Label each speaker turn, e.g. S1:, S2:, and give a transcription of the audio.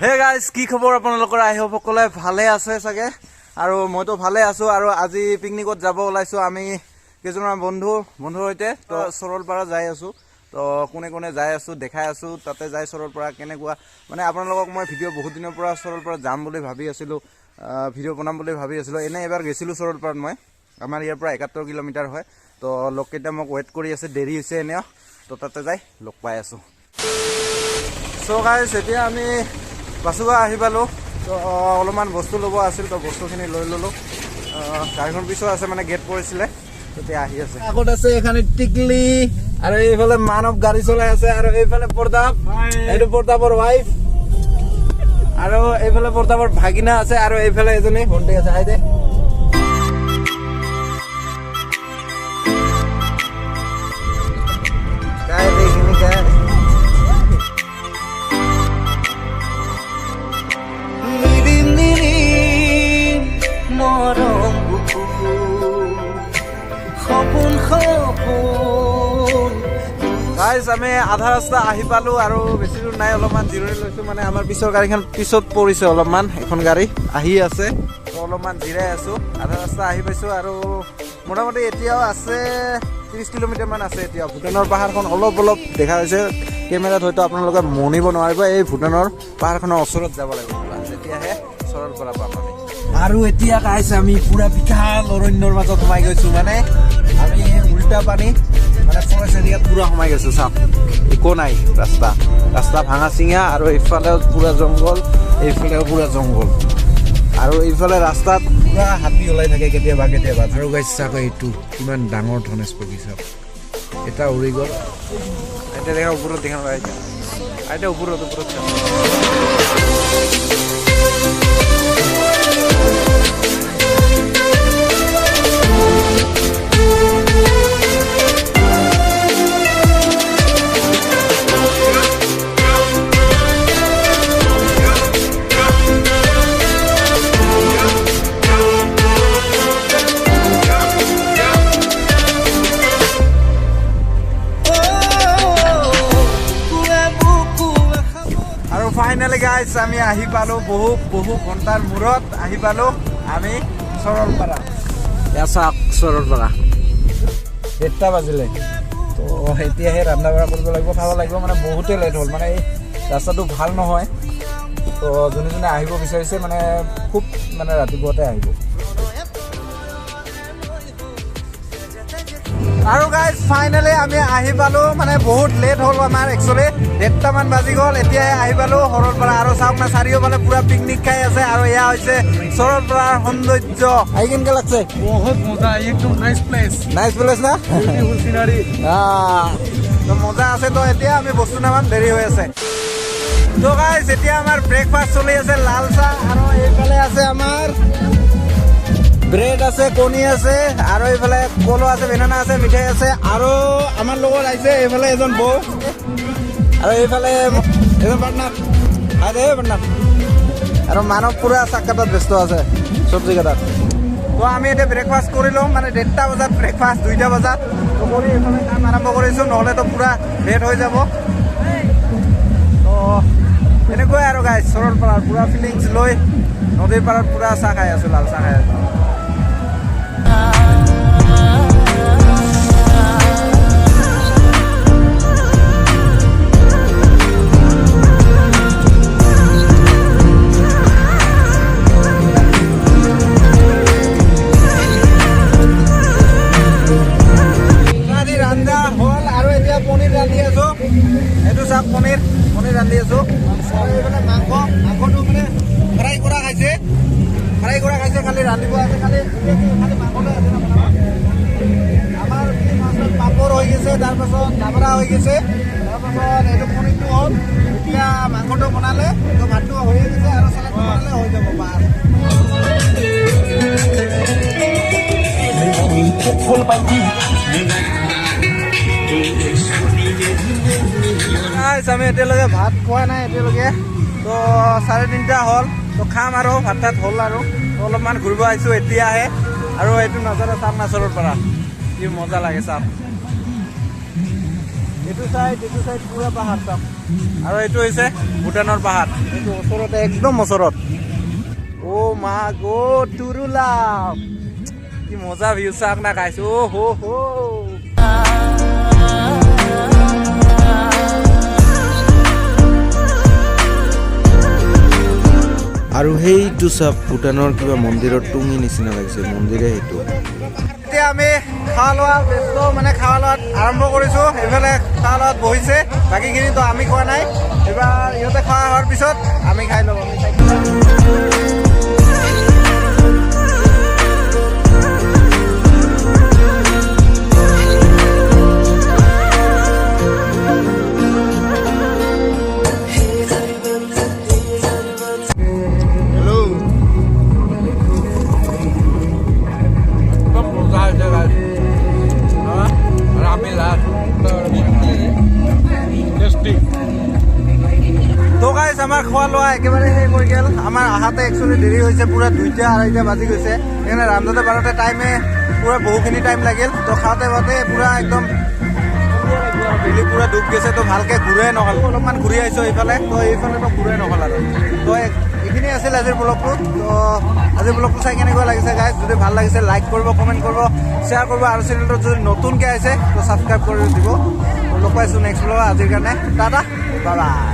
S1: Hey guys, কি খবৰ আপোনালোকৰ? আহি সকলে ভালে আছে চাগে, আৰু মইতো ভালে আছো। আৰু আজি পিকনিকত যাব ওলাইছো আমি কেইজনমান বন্ধুৰ সৈতে। তো সৰলপাৰা যাই আছো, তো কোনে কোনে যাই আছো দেখাই আছো। তাতে যাই সৰলপাৰা কেনেকুৱা, মানে আপোনালোকক মই ভিডিঅ' বহুত দিনৰ পৰা সৰলপাৰা যাম বুলি ভাবি আছিলো, ভিডিঅ' বনাম বুলি ভাবি আছিলো। এনে এবাৰ গৈছিলো সৰলপাৰাত মই, আমাৰ ইয়াৰ পৰা 71 কিলোমিটাৰ হয়। তো লগকেইটা মোক ৱেইট কৰি আছে, দেৰি হৈছে এনেও। তো তাতে যাই লগ পাই আছো। চ' গাইজ, এতিয়া আমি বাছুগা আহি পালোঁ। তো অলপমান বস্তু ল'ব আছিল, তো বস্তুখিনি লৈ ল'লোঁ। গাড়ীখন পিছত আছে, মানে গেট পৰিছিলে, তেতিয়া আহি আছে। আগত আছে এখানে টিকলি, আৰু এইফালে মানৱ গাড়ী চলাই আছে, আৰু এইফালে প্ৰতাপ, এইটো প্ৰতাপৰ ৱাইফ, আৰু এইফালে প্ৰতাপৰ ভাগিনা আছে, আৰু এইফালে এজনী ভণ্টি আছে। আহি দে গাইজ, আমি আধা ৰাস্তা আহি পালো, আৰু বেছি দূৰ নাই, অলপমান জিৰণি লৈছো। মানে আমাৰ পিছৰ গাড়ীখন পিছত পৰিছে অলপমান, এখন গাড়ী আহি আছে, তো অলপমান জিৰাই আছো। আধা ৰাস্তা আহি পাইছো, আৰু মোটামুটি এতিয়াও আছে 30 কিলোমিটাৰ মান আছে। এতিয়া ভূটানৰ পাহাৰখন অলপ অলপ দেখা হৈছে কেমেৰাত, হয়তো আপোনালোকে মনিব নোৱাৰিব। এই ভূটানৰ পাহাৰখনৰ ওচৰত যাব লাগিব, তেতিয়াহে সৰলপাৰা পাম আমি। আৰু এতিয়া গাইজ, আমি পুৰা বিশাল অৰণ্যৰ মাজত সোমাই গৈছো। মানে আমি উল্টা পানী, মানে ফৰেষ্ট এৰিয়াত পুৰা সোমাই গৈছো। চাওক, একো নাই, ৰাস্তা ভাঙা চিঙা, আৰু এইফালেও পুৰা জংঘল, এইফালেও পুৰা জংঘল, আৰু এইফালে ৰাস্তাত পুৰা হাতী ওলাই থাকে কেতিয়াবা কেতিয়াবা। আৰু গাইজ চাওক, এইটো কিমান ডাঙৰ ধনেশ পক্ষী। চাওক, এটা উৰি গ'ল, এতিয়া দেখা ওপৰত দেখা পাই, এতিয়া ওপৰত চাওক। ফাইনেলি গাইজ, আমি আহি পালো, বহু ঘণ্টাৰ মূৰত আহি পালো আমি সৰলপাৰা। চাওক, সৰলপাৰা 1টা বাজিলে। তো এতিয়াহে ৰন্ধা বঢ়া কৰিব লাগিব, খাব লাগিব। মানে বহুতেই লেট হ'ল, মানে এই ৰাস্তাটো ভাল নহয়। তো যোনে যোনে আহিব বিচাৰিছে, মানে খুব মানে ৰাতিপুৱাতে আহিব। আৰু গাইজ, ফাইনেলি আমি আহি পালো। মানে বহুত লেট হ'ল আমাৰ, একচুৱেলি 1টা মান বাজি গ'ল। এতিয়াহে আহি পালো সৰলপাৰা। আৰু চাওক না, চাৰিওফালে পুৰা পিকনিক খাই আছে, আৰু এয়া হৈছে সৰলপাৰাৰ সৌন্দৰ্য। আহি কেনেকৈ লাগছে? বহুত মজা, একদম নাইচ প্লেচ না, বিউটিফুল চিনাৰী। তো মজা আছে। তো এতিয়া আমি বস্তু নামান, দেৰি হৈ আছে। তো গাইজ, এতিয়া আমাৰ ব্ৰেকফাষ্ট চলি আছে, লাল চাহ, আৰু এইফালে আছে আমাৰ ব্ৰেড আছে, কণী আছে, আৰু এইফালে কলো আছে, বেনানা আছে, মিঠাই আছে। আৰু আমাৰ লগত আহিছে এইফালে এজন বৌ, আৰু এইফালে এজন পাৰ্টনাৰ, আৰু মানৱ পুৰা চাক কাটাত ব্যস্ত আছে, চব্জি কাটাত। তো আমি এতিয়া ব্ৰেকফাষ্ট কৰি লওঁ, মানে 1টা বজাত ব্ৰেকফাষ্ট, 2টা বজাত। তো কৰি এইফালে কাম আৰম্ভ কৰিছোঁ, নহ'লেতো পুৰা লেট হৈ যাব। তো এনেকুৱাই আৰু গাইজ, সৰলপাৰাৰ পুৰা ফিলিংছ লৈ নদীৰ পাৰত পুৰা চাহ খাই আছোঁ, লাল চাহ খাই আছোঁ। এইটো চাওক, পনীৰ ৰান্ধি আছো। এইফালে মাংসটো মানে ফ্ৰাই কৰা খাইছে, খালি ৰান্ধিব আছে, খালি মাংসটো আছে। আমাৰ পাপৰ হৈ গৈছে, তাৰপাছত লাবৰা হৈ গৈছে, তাৰপাছত এইটো পনীৰটো হ'ল। এতিয়া মাংসটো বনালে, তো ভাতটো হৈ গৈছে, আৰু চালাডটো বনালে হৈ যাব বাছ। আমি এতিয়ালৈকে ভাত খোৱা নাই এতিয়ালৈকে। তো 3:30 হ'ল, তো খাম আৰু ভাত তাত হ'ল। আৰু অলপমান ঘূৰিব আহিছোঁ এতিয়াহে, আৰু এইটো নজৰ চাম না সৰলপাৰা, কি মজা লাগে চাওক। এইটো চাইড পুৰা পাহাৰ চাম আৰু এইটো হৈছে ভূটানৰ পাহাৰ এইটো ওচৰতে একদম ওচৰত অ' মা গো টুৰুলা কি মজা ভিউ চাক না গাইছ অ' হো হো আৰু সেইটো চাপ ভূটানৰ কিবা মন্দিৰৰ টুঙি নিচিনা লাগিছে মন্দিৰে সেইটো এতিয়া আমি খোৱা লোৱা ব্যস্ত মানে খোৱা লোৱাত আৰম্ভ কৰিছোঁ এইফালে খোৱা লোৱাত বহিছে বাকীখিনিতো আমি খোৱা নাই এইবাৰ ইহঁতে খোৱা হোৱাৰ পিছত আমি খাই ল'ম তো গাইছ আমাৰ খোৱা লোৱা একেবাৰে শেষ হৈ গ'ল আমাৰ আহাতে একচুৱেলি দেৰি হৈছে পুৰা 2টা 2:30 বাজি গৈছে সেইকাৰণে ৰান্ধোতে বাৰতে টাইমে পুৰা বহুখিনি টাইম লাগিল তো খাওঁতে বাতে পুৰা একদম বেলি পুৰা ডুব গৈছে তো ভালকৈ ঘূৰাই নহ'ল অলপমান ঘূৰি আহিছোঁ এইফালে তো এইফালেতো ঘূৰাই নহ'ল আৰু তো এইখিনি আছিল আজিৰ ব্লগটো তো আজিৰ ব্লগটো চাই কেনেকুৱা লাগিছে গাইজ যদি ভাল লাগিছে লাইক কৰিব কমেণ্ট কৰিব শ্বেয়াৰ কৰিব আৰু চেনেলটোত যদি নতুনকৈ আহিছে তো ছাবস্ক্ৰাইব কৰি দিব লগ পাইছোঁ নেক্সট ব্লগ আজিৰ কাৰণে টাটা বাই বাই